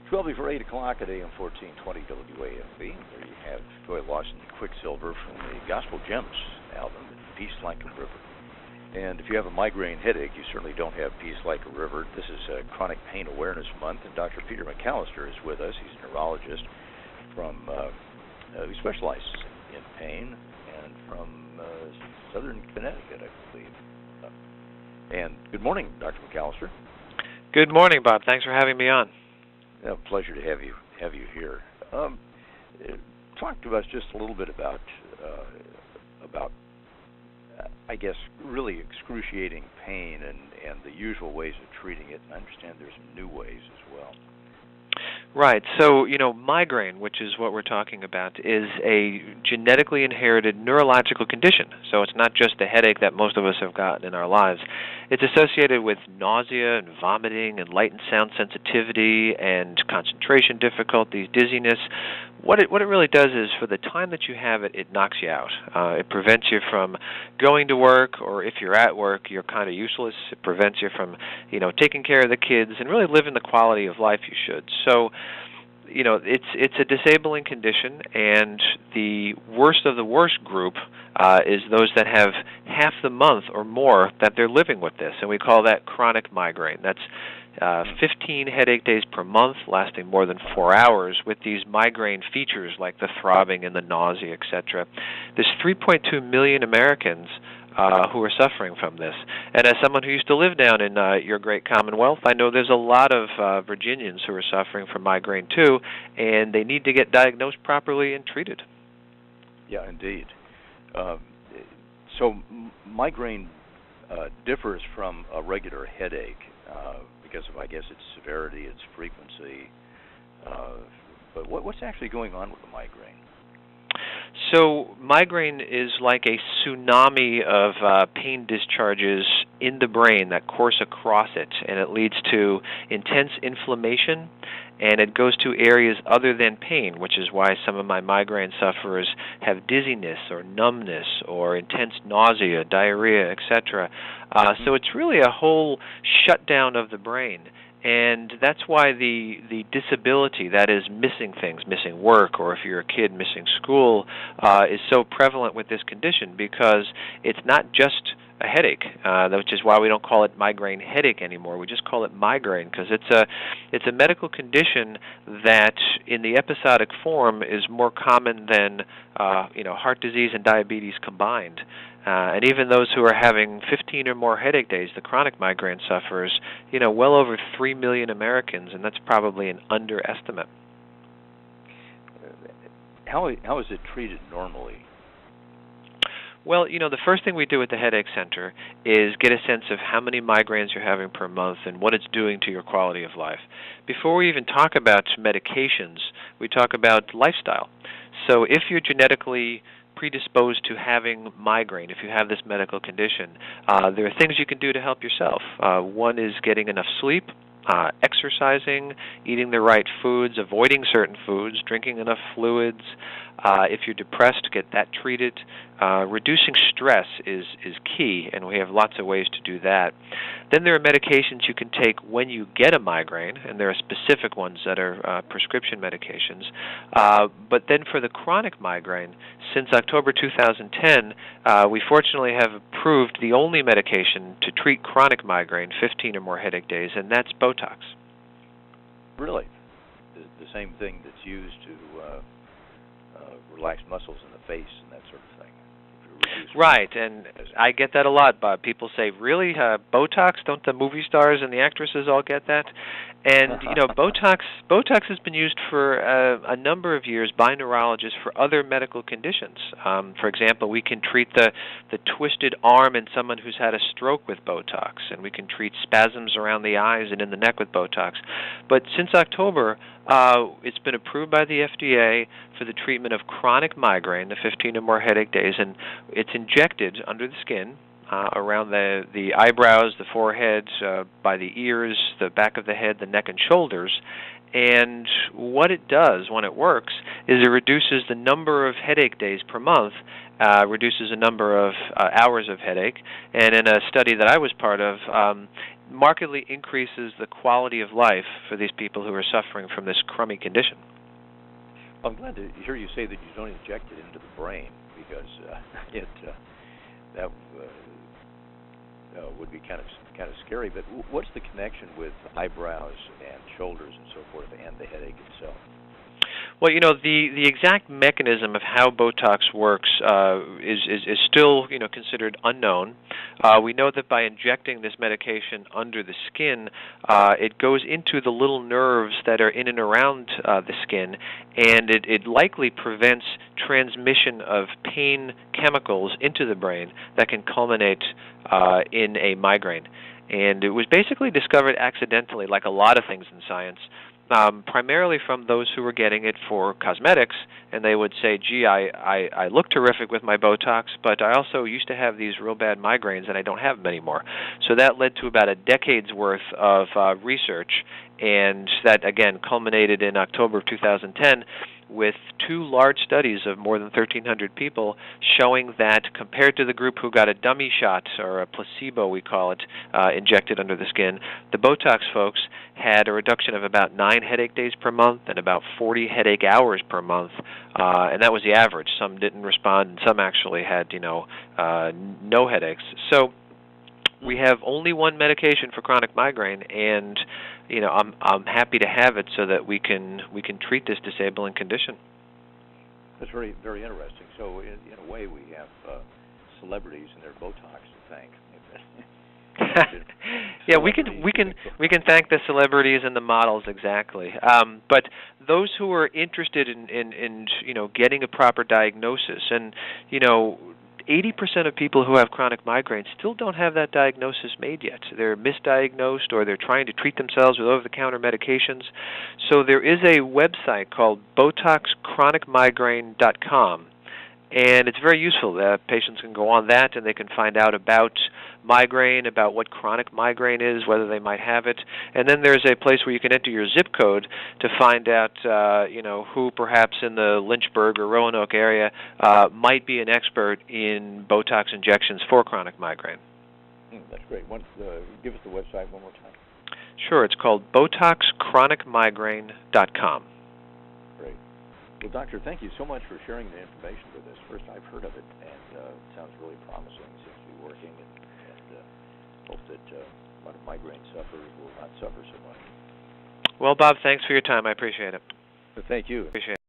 12 before 8 o'clock at AM 1420 WAFB. There you have Joy Lawson Quicksilver from the Gospel Gems album, Peace Like a River. And if you have a migraine headache, you certainly don't have Peace Like a River. This is Chronic Pain Awareness Month, and Dr. Peter McAllister is with us. He's a neurologist who specializes in pain, and from southern Connecticut, I believe. And good morning, Dr. McAllister. Good morning, Bob. Thanks for having me on. Pleasure to have you here. Talk to us just a little bit about I guess, really excruciating pain and the usual ways of treating it. And I understand there's some new ways as well. Right. So, migraine, which is what we're talking about, is a genetically inherited neurological condition. So it's not just a headache that most of us have gotten in our lives. It's associated with nausea and vomiting and light and sound sensitivity and concentration difficulties, dizziness. What it really does is, for the time that you have it, it knocks you out. It prevents you from going to work, or if you're at work, you're kind of useless. It prevents you from, taking care of the kids and really living the quality of life you should. So, it's a disabling condition, and the worst of the worst group is those that have half the month or more that they're living with this, and we call that chronic migraine. That's 15 headache days per month, lasting more than 4 hours, with these migraine features like the throbbing and the nausea, etc. There's 3.2 million Americans who are suffering from this. And as someone who used to live down in your great Commonwealth, I know there's a lot of Virginians who are suffering from migraine too, and they need to get diagnosed properly and treated. Yeah, indeed. So migraine differs from a regular headache because of, I guess, its severity, its frequency. But what's actually going on with the migraine? So migraine is like a tsunami of pain discharges in the brain that course across it, and it leads to intense inflammation, and it goes to areas other than pain, which is why some of my migraine sufferers have dizziness or numbness or intense nausea, diarrhea, etc. So it's really a whole shutdown of the brain. And that's why the disability, that is missing things, missing work, or if you're a kid missing school, is so prevalent with this condition, because it's not just a headache, which is why we don't call it migraine headache anymore. We just call it migraine, because it's a medical condition that in the episodic form is more common than heart disease and diabetes combined. And even those who are having 15 or more headache days, the chronic migraine sufferers, well over 3 million Americans, and that's probably an underestimate. How is it treated normally? Well, the first thing we do at the Headache Center is get a sense of how many migraines you're having per month and what it's doing to your quality of life. Before we even talk about medications, we talk about lifestyle. So if you're genetically predisposed to having migraine, if you have this medical condition, there are things you can do to help yourself. One is getting enough sleep, exercising, eating the right foods, avoiding certain foods, drinking enough fluids. If you're depressed, get that treated. Reducing stress is key, and we have lots of ways to do that. Then there are medications you can take when you get a migraine, and there are specific ones that are prescription medications. But then for the chronic migraine, since October 2010, we fortunately have approved the only medication to treat chronic migraine, 15 or more headache days, and that's Botox. Really? The same thing that's used to relax muscles in the face and that sort of thing. Right, and I get that a lot, Bob. People say, really, Botox? Don't the movie stars and the actresses all get that? And, Botox has been used for a number of years by neurologists for other medical conditions. For example, we can treat the twisted arm in someone who's had a stroke with Botox, and we can treat spasms around the eyes and in the neck with Botox. But since October, it's been approved by the FDA for the treatment of chronic migraine, the 15 or more headache days, and it's injected under the skin, around the eyebrows, the forehead, by the ears, the back of the head, the neck and shoulders. And what it does when it works is it reduces the number of headache days per month, reduces the number of hours of headache, and in a study that I was part of, markedly increases the quality of life for these people who are suffering from this crummy condition. I'm glad to hear you say that you don't inject it into the brain, because that would be kind of scary. But what's the connection with eyebrows and shoulders and so forth, and the headache itself? Well, the exact mechanism of how Botox works is still considered unknown. We know that by injecting this medication under the skin, it goes into the little nerves that are in and around the skin, and it likely prevents transmission of pain chemicals into the brain that can culminate in a migraine. And it was basically discovered accidentally, like a lot of things in science. Primarily from those who were getting it for cosmetics, and they would say, gee, I look terrific with my Botox, but I also used to have these real bad migraines, and I don't have them anymore. So that led to about a decade's worth of research, and that, again, culminated in October of 2010 with 2 large studies of more than 1,300 people showing that compared to the group who got a dummy shot, or a placebo we call it, injected under the skin, the Botox folks had a reduction of about 9 headache days per month and about 40 headache hours per month, and that was the average. Some didn't respond, and some actually had, no headaches. So we have only one medication for chronic migraine, and I'm happy to have it so that we can treat this disabling condition. That's very, very interesting. So in a way, we have celebrities and their Botox to thank. Yeah, we can thank the celebrities and the models, exactly. But those who are interested in getting a proper diagnosis, and 80% of people who have chronic migraines still don't have that diagnosis made yet. They're misdiagnosed, or they're trying to treat themselves with over-the-counter medications. So there is a website called BotoxChronicMigraine.com, and it's very useful. Patients can go on that, and they can find out about migraine, about what chronic migraine is, whether they might have it. And then there's a place where you can enter your zip code to find out, who perhaps in the Lynchburg or Roanoke area might be an expert in Botox injections for chronic migraine. That's great. Give us the website one more time. Sure. It's called BotoxChronicMigraine.com. Great. Well, Doctor, thank you so much for sharing the information with us. First, I've heard of it, and it sounds really promising. It seems to be working, and hope that a lot of migraine sufferers will not suffer so much. Well, Bob, thanks for your time. I appreciate it. Thank you. Appreciate it.